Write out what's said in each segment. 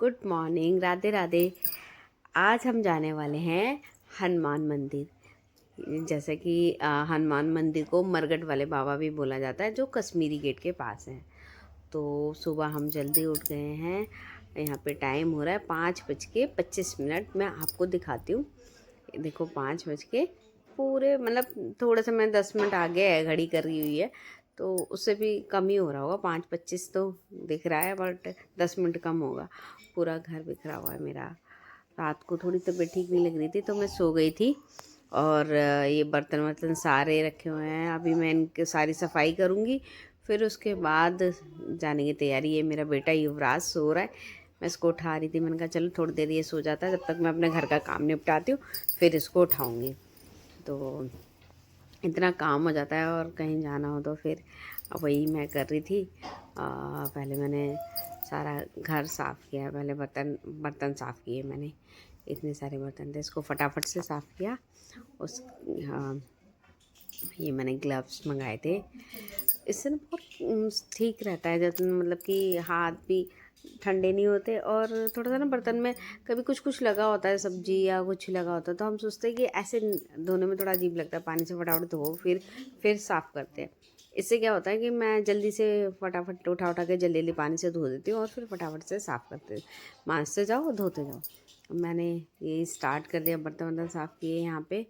Good morning, Radhe Radhe. आज हम जाने वाले हैं हनुमान मंदिर। जैसे कि हनुमान मंदिर को मरगट वाले बाबा भी बोला जाता है, जो कश्मीरी गेट के पास है। तो सुबह हम जल्दी उठ गए हैं। यहाँ पे टाइम हो रहा है 5:25। मैं आपको दिखाती हूँ। देखो 5 बज के पूरे, मतलब थोड़ा सा मैं 10 मिनट आगे है, घड़ी करी हुई है तो उससे भी कम ही हो रहा होगा। 5:25 तो दिख रहा है, बट 10 मिनट कम होगा। पूरा घर बिखरा हुआ है मेरा। रात को थोड़ी तबीयत ठीक नहीं लग रही थी तो मैं सो गई थी। और ये बर्तन वर्तन सारे रखे हुए हैं। अभी मैं इनकी सारी सफाई करूँगी, फिर उसके बाद जाने की तैयारी। ये मेरा बेटा युवराज सो रहा है, मैं इसको उठा रही थी। मैंने कहा चलो थोड़ी देर ये सो जाता है, जब तक मैं अपने घर का काम निपटाती हूँ, फिर इसको उठाऊँगी। तो इतना काम हो जाता है, और कहीं जाना हो तो फिर वही मैं कर रही थी। पहले मैंने सारा घर साफ़ किया। पहले बर्तन बर्तन साफ़ किए मैंने। इतने सारे बर्तन थे, इसको फटाफट से साफ़ किया। उस ये मैंने ग्लव्स मंगाए थे। इससे ना बहुत ठीक रहता है, जब मतलब कि हाथ भी ठंडे नहीं होते। और थोड़ा सा ना बर्तन में कभी कुछ कुछ लगा होता है, सब्जी या कुछ लगा होता है, तो हम सोचते हैं कि ऐसे धोने में थोड़ा अजीब लगता है। पानी से फटाफट धो, फिर साफ़ करते हैं। इससे क्या होता है कि मैं जल्दी से फटाफट उठा के जल्दी जल्दी पानी से धो देती हूँ, और फिर फटाफट से साफ़ करते मांजते जाओ, धोते जाओ। मैंने ये स्टार्ट कर दिया, बर्तन वर्तन साफ़ किए। यहाँ पे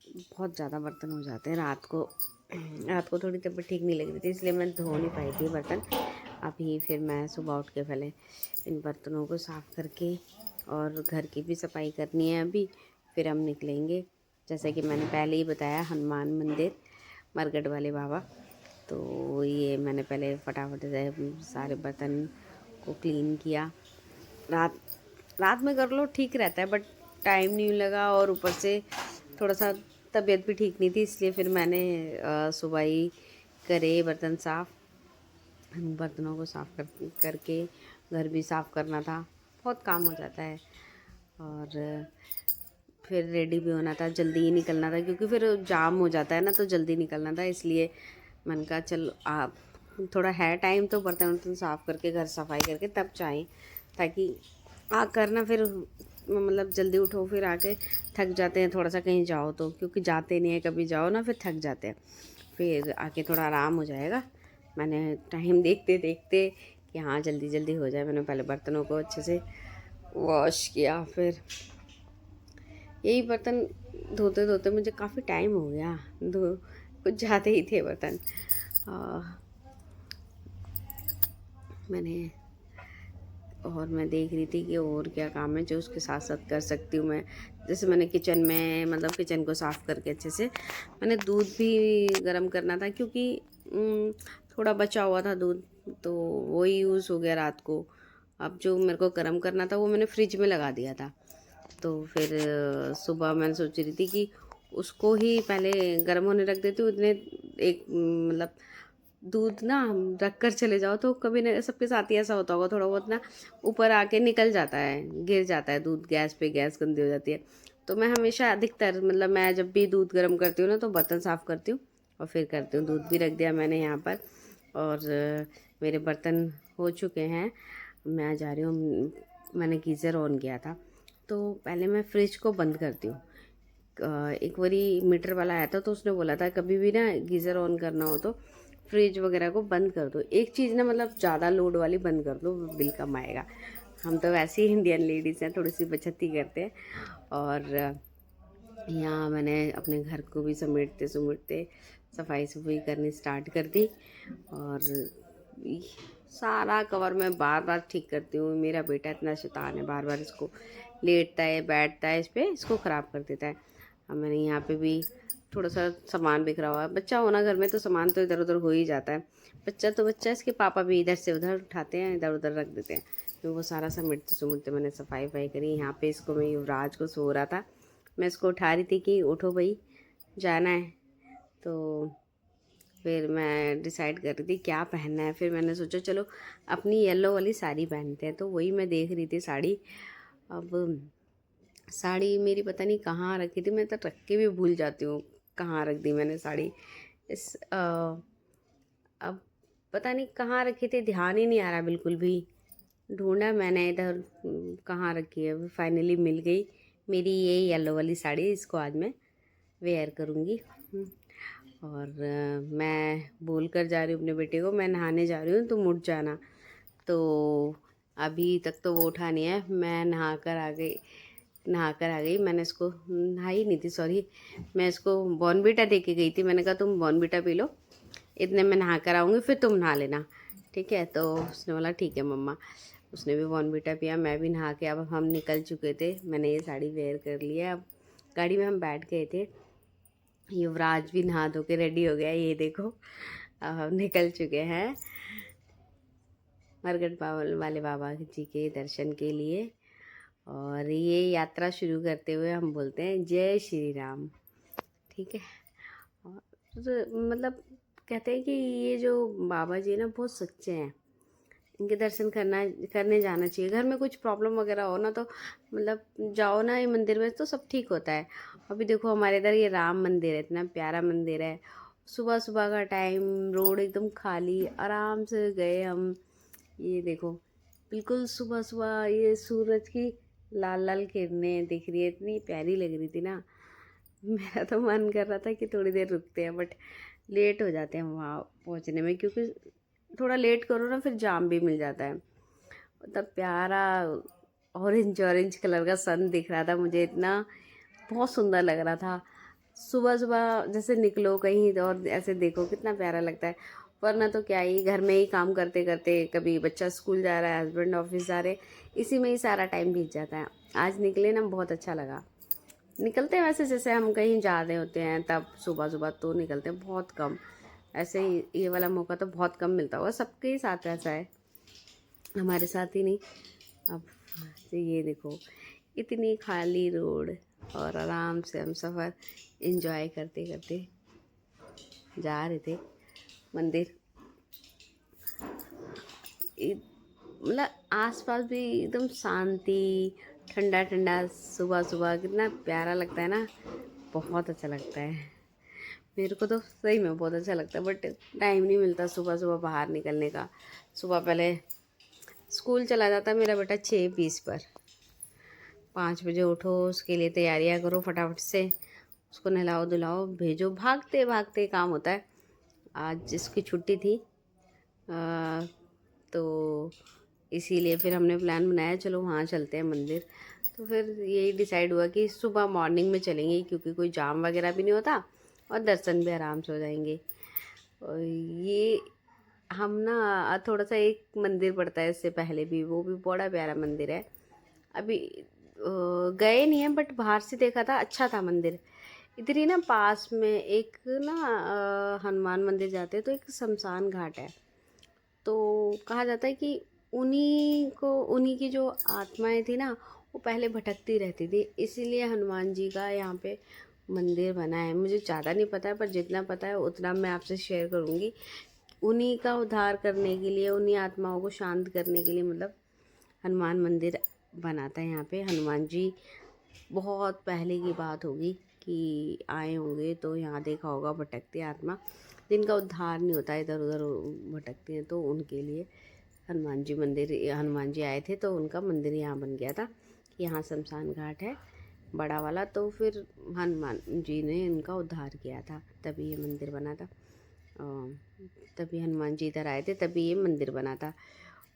बहुत ज़्यादा बर्तन हो जाते हैं। रात को थोड़ी तबीयत ठीक नहीं लग रही थी, इसलिए मैं धो नहीं पाई थी बर्तन। अभी फिर मैं सुबह उठ के पहले इन बर्तनों को साफ़ करके, और घर की भी सफाई करनी है अभी। फिर हम निकलेंगे, जैसे कि मैंने पहले ही बताया, हनुमान मंदिर मरगट वाले बाबा। तो ये मैंने पहले फटाफट से सारे बर्तन को क्लीन किया। रात रात में कर लो ठीक रहता है, बट टाइम नहीं लगा, और ऊपर से थोड़ा सा तबीयत भी ठीक नहीं थी, इसलिए फिर मैंने सुबह ही करे बर्तन साफ़। बर्तनों को साफ़ करके घर भी साफ़ करना था। बहुत काम हो जाता है। और फिर रेडी भी होना था, जल्दी ही निकलना था, क्योंकि फिर जाम हो जाता है ना, तो जल्दी निकलना था। इसलिए मैंने कहा चल आप थोड़ा है टाइम, तो बर्तन वर्तन साफ़ करके घर सफाई करके तब जाएँ, ताकि आकर ना फिर मतलब जल्दी उठो, फिर आके थक जाते हैं थोड़ा सा कहीं जाओ तो, क्योंकि जाते नहीं है कभी जाओ ना, फिर थक जाते हैं। फिर आके थोड़ा आराम हो जाएगा। मैंने टाइम देखते देखते कि हाँ जल्दी जल्दी हो जाए, मैंने पहले बर्तनों को अच्छे से वॉश किया। फिर यही बर्तन धोते धोते मुझे काफ़ी टाइम हो गया। कुछ ज़्यादा ही थे बर्तन। मैंने और मैं देख रही थी कि और क्या काम है जो उसके साथ साथ कर सकती हूँ मैं। जैसे मैंने किचन में, मतलब किचन को साफ़ करके अच्छे से, मैंने दूध भी गर्म करना था, क्योंकि थोड़ा बचा हुआ था दूध, तो वही यूज़ हो गया रात को। अब जो मेरे को गर्म करना था वो मैंने फ्रिज में लगा दिया था। तो फिर सुबह मैंने सोच रही थी कि उसको ही पहले गर्म होने रख देती हूँ। इतने एक मतलब दूध ना रख कर चले जाओ तो कभी न सबके साथ ही ऐसा होता होगा, थोड़ा बहुत ना ऊपर आके निकल जाता है, गिर जाता है दूध गैस पे, गैस गंदी हो जाती है। तो मैं हमेशा अधिकतर, मतलब मैं जब भी दूध गर्म करती हूँ ना, तो बर्तन साफ़ करती हूँ और फिर करती हूँ। दूध भी रख दिया मैंने यहाँ पर, और मेरे बर्तन हो चुके हैं। मैं जा रही हूँ। मैंने गीज़र ऑन किया था, तो पहले मैं फ्रिज को बंद करती हूँ। एक बारी मीटर वाला आया था, तो उसने बोला था कभी भी ना गीज़र ऑन करना हो तो फ्रिज वगैरह को बंद कर दो। एक चीज़ ना, मतलब ज़्यादा लोड वाली बंद कर दो, बिल कम आएगा। हम तो वैसे ही इंडियन लेडीज़ हैं, थोड़ी सी बचत ही करते हैं। और यहाँ मैंने अपने घर को भी समेटते समेटते सफाई सफाई करनी स्टार्ट कर दी। और सारा कवर मैं बार बार ठीक करती हूँ। मेरा बेटा इतना शैतान है, बार बार इसको लेटता है, बैठता है इस पर, इसको ख़राब कर देता है। अब मैंने यहाँ पे भी थोड़ा सा सामान बिखरा हुआ है। बच्चा होना घर में तो सामान तो इधर उधर हो ही जाता है। बच्चा तो बच्चा, इसके पापा भी इधर से उधर उठाते हैं, इधर उधर रख देते हैं। तो वो सारा समेटते समेटते मैंने सफाई वफाई करी। यहाँ पे इसको, मैं युवराज को सो रहा था, मैं इसको उठा रही थी कि उठो भाई जाना है। तो फिर मैं डिसाइड कर रही थी क्या पहनना है। फिर मैंने सोचा चलो अपनी येलो वाली साड़ी पहनते हैं, तो वही मैं देख रही थी साड़ी। अब साड़ी मेरी पता नहीं कहाँ रखी थी, मैं तो रख के भी भूल जाती हूँ कहाँ रख दी मैंने साड़ी। अब पता नहीं कहाँ रखी थी, ध्यान ही नहीं आ रहा बिल्कुल भी। ढूंढा मैंने इधर, कहाँ रखी है, फाइनली मिल गई मेरी ये येलो वाली साड़ी। इसको आज मैं वेयर करूँगी। और मैं बोल कर जा रही हूँ अपने बेटे को, मैं नहाने जा रही हूँ तुम उठ जाना। तो अभी तक तो वो उठा नहीं है। मैं नहा कर आ गई। मैंने इसको नहाई नहीं थी, सॉरी, मैं इसको बॉर्नवीटा दे के गई थी। मैंने कहा तुम बॉर्नवीटा पी लो, इतने में नहा कर आऊँगी, फिर तुम नहा लेना, ठीक है। तो उसने बोला ठीक है मम्मा। उसने भी बॉर्नवीटा पिया, मैं भी नहा के, अब हम निकल चुके थे। मैंने ये साड़ी वेयर कर लिया। अब गाड़ी में हम बैठ गए थे। युवराज भी नहा धो के रेडी हो गया, ये देखो। अब हम निकल चुके हैं मरगट पावल वाले बाबा जी के दर्शन के लिए। और ये यात्रा शुरू करते हुए हम बोलते हैं जय श्री राम, ठीक है। और मतलब कहते हैं कि ये जो बाबा जी ना बहुत सच्चे हैं, इनके दर्शन करने जाना चाहिए। घर में कुछ प्रॉब्लम वगैरह हो ना, तो मतलब जाओ ना ये मंदिर में, तो सब ठीक होता है। अभी देखो हमारे इधर ये राम मंदिर है, इतना प्यारा मंदिर है। सुबह सुबह का टाइम, रोड एकदम खाली, आराम से गए हम। ये देखो बिल्कुल सुबह सुबह ये सूरज की लाल लाल किरणें दिख रही है, इतनी प्यारी लग रही थी ना। मेरा तो मन कर रहा था कि थोड़ी देर रुकते हैं, बट लेट हो जाते हैं वहाँ पहुँचने में, क्योंकि थोड़ा लेट करो ना फिर जाम भी मिल जाता है। तब प्यारा ऑरेंज ऑरेंज कलर का सन दिख रहा था मुझे, इतना बहुत सुंदर लग रहा था। सुबह सुबह जैसे निकलो कहीं और ऐसे देखो कितना प्यारा लगता है। वरना तो क्या ही, घर में ही काम करते करते, कभी बच्चा स्कूल जा रहा है, हस्बैंड ऑफिस जा रहे, इसी में ही सारा टाइम बीत जाता है। आज निकले ना, बहुत अच्छा लगा। निकलते हैं वैसे जैसे हम कहीं जा रहे होते हैं तब सुबह सुबह तो निकलते हैं, बहुत कम। ऐसे ही ये वाला मौका तो बहुत कम मिलता होगा, सबके ही साथ ऐसा है, हमारे साथ ही नहीं। अब तो ये देखो इतनी खाली रोड, और आराम से हम सफ़र एंजॉय करते करते जा रहे थे मंदिर। मतलब आसपास भी एकदम शांति, ठंडा ठंडा, सुबह सुबह कितना प्यारा लगता है ना, बहुत अच्छा लगता है। मेरे को तो सही में बहुत अच्छा लगता है, बट टाइम नहीं मिलता सुबह सुबह बाहर निकलने का। सुबह पहले स्कूल चला जाता है मेरा बेटा 6:20 पर। 5 बजे उठो, उसके लिए तैयारियां करो फटाफट से, उसको नहलाओ धुलाओ भेजो, भागते भागते काम होता है। आज जिसकी छुट्टी थी तो इसीलिए फिर हमने प्लान बनाया चलो वहाँ चलते हैं मंदिर। तो फिर यही डिसाइड हुआ कि सुबह मॉर्निंग में चलेंगे, क्योंकि कोई जाम वगैरह भी नहीं होता और दर्शन भी आराम से हो जाएंगे। और ये हम ना थोड़ा सा एक मंदिर पड़ता है इससे पहले भी, वो भी बड़ा प्यारा मंदिर है। अभी गए नहीं है, बट बाहर से देखा था, अच्छा था मंदिर। इधर ही ना पास में एक ना हनुमान मंदिर जाते हैं तो एक शमशान घाट है। तो कहा जाता है कि उन्हीं की जो आत्माएं थी ना, वो पहले भटकती रहती थी, इसीलिए हनुमान जी का यहाँ पे मंदिर बना है। मुझे ज़्यादा नहीं पता है, पर जितना पता है उतना मैं आपसे शेयर करूँगी। उन्हीं का उद्धार करने के लिए, उन्हीं आत्माओं को शांत करने के लिए, मतलब हनुमान मंदिर बना था यहाँ पे। हनुमान जी बहुत पहले की बात होगी कि आए होंगे, तो यहाँ देखा होगा भटकती आत्मा जिनका उद्धार नहीं होता, इधर उधर भटकती हैं, तो उनके लिए हनुमान जी आए थे, तो उनका मंदिर यहाँ बन गया था। यहाँ शमशान घाट है बड़ा वाला, तो फिर हनुमान जी ने इनका उद्धार किया था, तभी ये मंदिर बना था। तभी हनुमान जी इधर आए थे, तभी ये मंदिर बना था।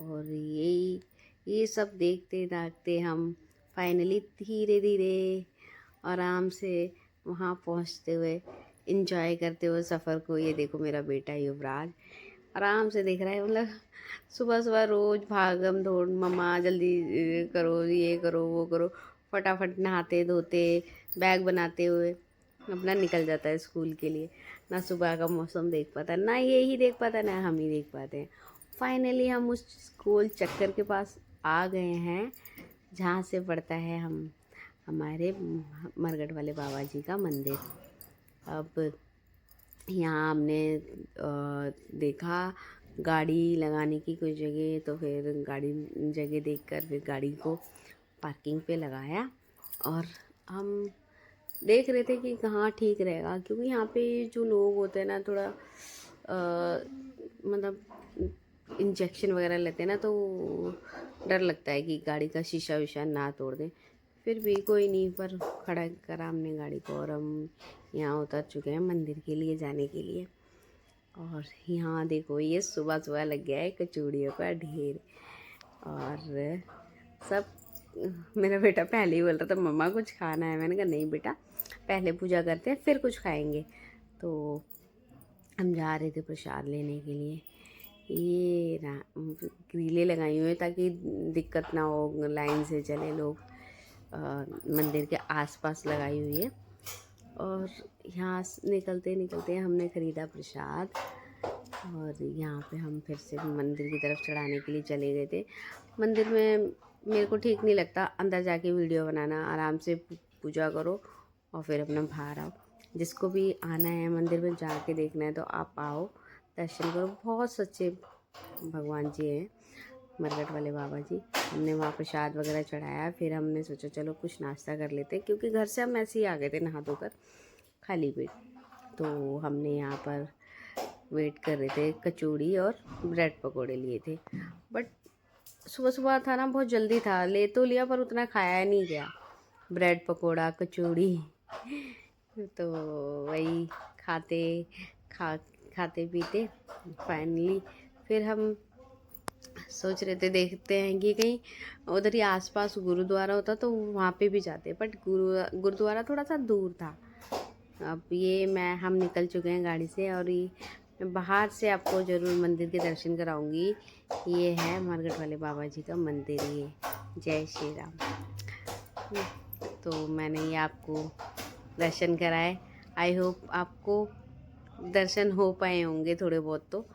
और ये सब देखते देखते हम फाइनली धीरे धीरे आराम से वहाँ पहुँचते हुए, इंजॉय करते हुए सफ़र को। ये देखो मेरा बेटा युवराज आराम से देख रहा है, मतलब सुबह सुबह रोज़ भागम दौड़, मम्मा जल्दी करो, ये करो वो करो, फटाफट नहाते धोते बैग बनाते हुए अपना निकल जाता है स्कूल के लिए। ना सुबह का मौसम देख पाता, ना ये ही देख पाता, ना हम ही देख पाते हैं। फाइनली हम उस गोल चक्कर के पास आ गए हैं, जहाँ से पड़ता है हमारे मरगट वाले बाबा जी का मंदिर। अब यहाँ हमने देखा गाड़ी लगाने की कोई जगह, तो फिर गाड़ी जगह देखकर फिर गाड़ी को पार्किंग पे लगाया। और हम देख रहे थे कि कहाँ ठीक रहेगा, क्योंकि यहाँ पे जो लोग होते हैं ना, थोड़ा मतलब इंजेक्शन वगैरह लेते हैं ना, तो डर लगता है कि गाड़ी का शीशा विशा ना तोड़ दें। फिर भी कोई नहीं, पर खड़ा करा हमने गाड़ी को और हम यहाँ उतर चुके हैं मंदिर के लिए जाने के लिए। और यहाँ देखो, ये सुबह सुबह लग गया है कचौड़ियों का ढेर। और सब, मेरा बेटा पहले ही बोल रहा था मम्मा कुछ खाना है। मैंने कहा नहीं बेटा, पहले पूजा करते हैं फिर कुछ खाएंगे। तो हम जा रहे थे प्रसाद लेने के लिए। ये ना ग्रिलें लगाई हुई है ताकि दिक्कत ना हो, लाइन से चले लोग। मंदिर के आसपास लगाई हुई है। और यहाँ निकलते निकलते हमने ख़रीदा प्रसाद, और यहाँ पे हम फिर से मंदिर की तरफ चढ़ाने के लिए चले गए थे। मंदिर में मेरे को ठीक नहीं लगता अंदर जाके वीडियो बनाना। आराम से पूजा करो और फिर अपना बाहर आओ। जिसको भी आना है मंदिर में जाके देखना है तो आप आओ, दर्शन करो। बहुत सच्चे भगवान जी हैं, मरघट वाले बाबा जी। हमने वहाँ प्रसाद वगैरह चढ़ाया, फिर हमने सोचा चलो कुछ नाश्ता कर लेते हैं, क्योंकि घर से हम ऐसे ही आ गए थे नहा धोकर खाली पेट। तो हमने यहाँ पर वेट कर रहे थे, कचौड़ी और ब्रेड पकोड़े लिए थे। बट सुबह सुबह था ना, बहुत जल्दी था, ले तो लिया पर उतना खाया नहीं गया। ब्रेड पकोड़ा कचौड़ी तो वही खाते पीते फाइनली फिर हम सोच रहे थे देखते हैं कि कहीं उधर ही आसपास गुरुद्वारा होता तो वहाँ पे भी जाते, बट गुरुद्वारा थोड़ा सा दूर था। अब ये हम निकल चुके हैं गाड़ी से, और ये मैं बाहर से आपको ज़रूर मंदिर के दर्शन कराऊंगी। ये है मरघट वाले बाबा जी का मंदिर। ये जय श्री राम। तो मैंने ये आपको दर्शन कराए। आई होप आपको दर्शन हो पाए होंगे थोड़े बहुत। तो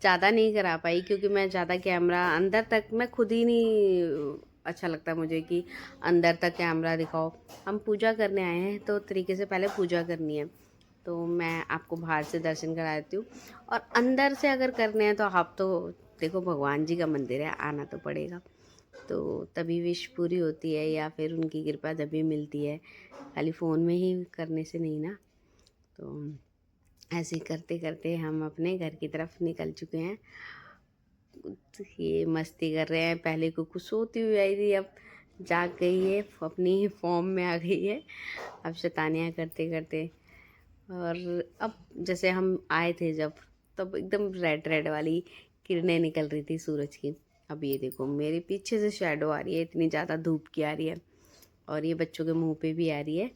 ज़्यादा नहीं करा पाई क्योंकि मैं ज़्यादा कैमरा अंदर तक, मैं खुद ही नहीं अच्छा लगता मुझे कि अंदर तक कैमरा दिखाओ। हम पूजा करने आए हैं तो तरीके से पहले पूजा करनी है। तो मैं आपको बाहर से दर्शन करा देती हूँ, और अंदर से अगर करने हैं तो आप तो देखो भगवान जी का मंदिर है, आना तो पड़ेगा। तो तभी विश पूरी होती है, या फिर उनकी कृपा तभी मिलती है, खाली फ़ोन में ही करने से नहीं ना। तो ऐसे ही करते करते हम अपने घर की तरफ निकल चुके हैं। ये मस्ती कर रहे हैं। पहले कुकू सोती हुई आई थी, अब जाग गई है, अपनी फॉर्म में आ गई है, अब शैतानियाँ करते करते। और अब जैसे हम आए थे जब, तब एकदम रेड रेड वाली किरणें निकल रही थी सूरज की। अब ये देखो मेरे पीछे से शैडो आ रही है, इतनी ज़्यादा धूप की आ रही है, और ये बच्चों के मुंह पे भी आ रही है।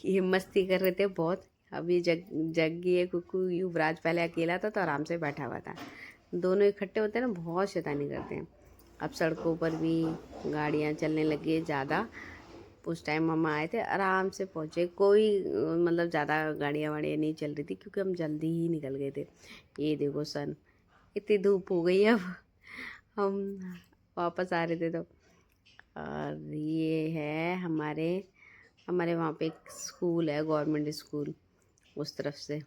ये मस्ती कर रहे थे बहुत। अब ये जग गई है कुकू। युवराज पहले अकेला था तो आराम से बैठा हुआ था। दोनों इकट्ठे होते हैं ना, बहुत शैतानी करते हैं। अब सड़कों पर भी गाड़ियाँ चलने लगी है ज़्यादा। उस टाइम हम आए थे, आराम से पहुँचे, कोई मतलब ज़्यादा गाड़ियाँ वाड़ियाँ नहीं चल रही थी क्योंकि हम जल्दी ही निकल गए थे। ये देखो सन, इतनी धूप हो गई है अब। हम वापस आ रहे थे तो। और ये है हमारे वहाँ पे एक स्कूल है, गवर्नमेंट स्कूल, उस तरफ से।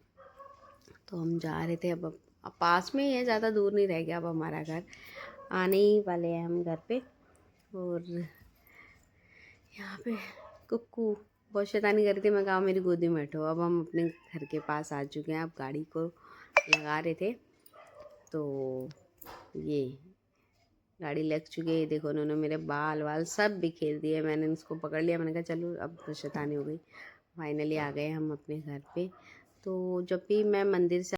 तो हम जा रहे थे। अब पास में ही है, ज़्यादा दूर नहीं रह गया अब हमारा घर। आने ही वाले हैं हम घर पे। और यहाँ पे कुक्कू बहुत शैतानी कर रही थी, मैं कहा मेरी गोदी में बैठो। अब हम अपने घर के पास आ चुके हैं। अब गाड़ी को लगा रहे थे तो ये गाड़ी लग चुकी है। देखो उन्होंने मेरे बाल सब बिखेर दिए। मैंने उसको पकड़ लिया, मैंने कहा चलो अब तो शैतानी हो गई। फाइनली आ गए हम अपने घर पे। तो जब भी मैं मंदिर से